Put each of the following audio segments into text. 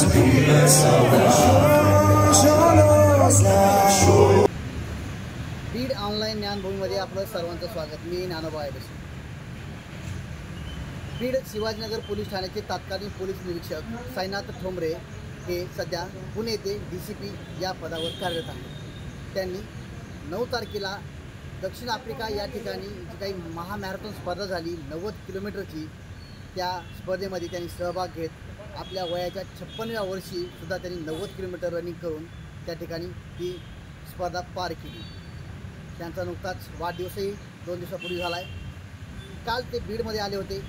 Beed online ज्ञानभूमीमध्ये आपलं सर्वांचं स्वागत. मी ज्ञानोबा आहे. बीड शिवाजीनगर पोलीस ठाण्याचे तत्कालीन पोलीस निरीक्षक साईनाथ ठोंबरे हे सध्या पुणे येथे DCP या पदावर कार्यरत आहेत. त्यांनी 9 तारखेला दक्षिण आफ्रिका या ठिकाणी जी काही महामॅरेथॉन स्पर्धा झाली 90 किलोमीटरची, त्या स्पर्धेमध्ये त्यांनी सहभाग घेत आपल्या वयाच्या 56व्या वर्षी सुद्धा त्यांनी 90 किलोमीटर रनिंग करून त्या ठिकाणी ही स्पर्धा पार केली. त्यांचा नुकताच वाढदिवसही 2 दिवसापूर्वी झाला आहे. काल ते बीडमध्ये आले होते.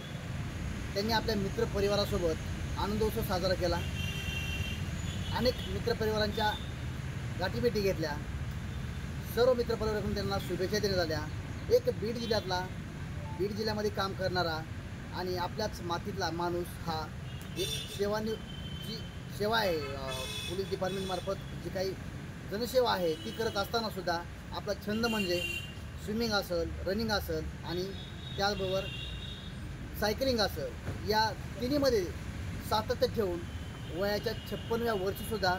त्यांनी आपल्या मित्रपरिवारासोबत आनंदोत्सव साजरा केला. अनेक मित्रपरिवारांच्या गाठीभेटी घेतल्या. सर्व मित्रपरिवाराकडून त्यांना शुभेच्छा देण्यात आल्या. एक बीड जिल्ह्यामध्ये काम करणारा आणि आपल्याच मातीतला माणूस हा एक जी सेवा आहे, पोलीस डिपार्टमेंटमार्फत जी काही जनसेवा आहे ती करत असतानासुद्धा आपला छंद म्हणजे स्विमिंग असेल, रनिंग असेल आणि त्याचबरोबर सायकलिंग असेल, या तिन्हीमध्ये सातत्य ठेवून वयाच्या 56व्या वर्षीसुद्धा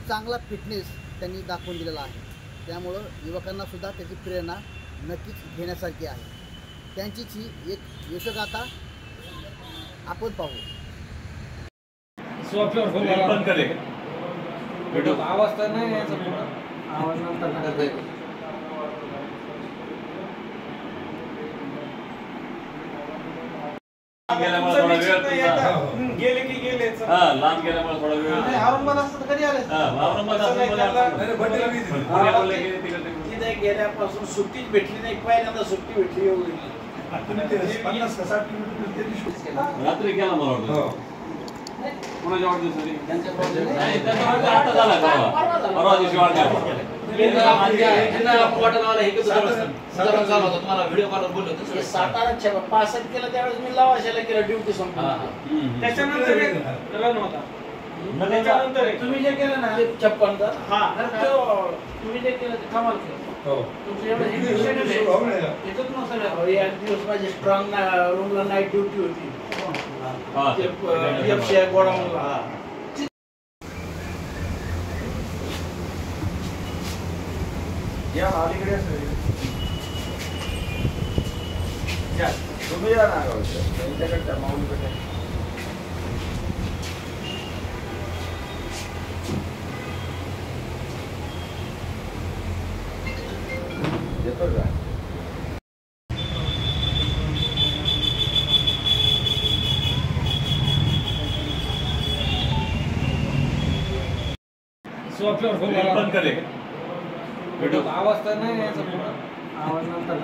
चांगला फिटनेस त्यांनी दाखवून दिलेला आहे. त्यामुळं युवकांनासुद्धा त्याची प्रेरणा नक्कीच घेण्यासारखी आहे. त्यांचीच ही एक यशोगाथा आपण पाहू. आवाज तर नाही याचा, आवाज नंतर गेले की गेले लांब गेल्यामुळे थोडा वेळ औरंगाबाद असतं कधी आले गेल्यापासून सुट्टीच भेटली नाही. पहिल्यांदा सुट्टी भेटली एवढी. रात्री गेला मला वाटतं कोणाच्या वाढदिवसासाठी परवा दिवशी वाढदिवस सातारा 65 केलं त्यावेळेस मी लवाशाला केलं ड्युटी संपली. त्याच्यानंतर रन होता. त्याच्यानंतर तुम्ही जे केलं ना 56 तुम्ही जे केलं ते कमाल केलं. एक दिवस माझी स्ट्रॉंग रूमला नाईट ड्युटी होती. गोडाऊनला या अलीकडे तुम्ही या ना त्यांच्याकडच्या माऊलीकडे येतो का? आवाज तर नाही याचा, आवाज नंतर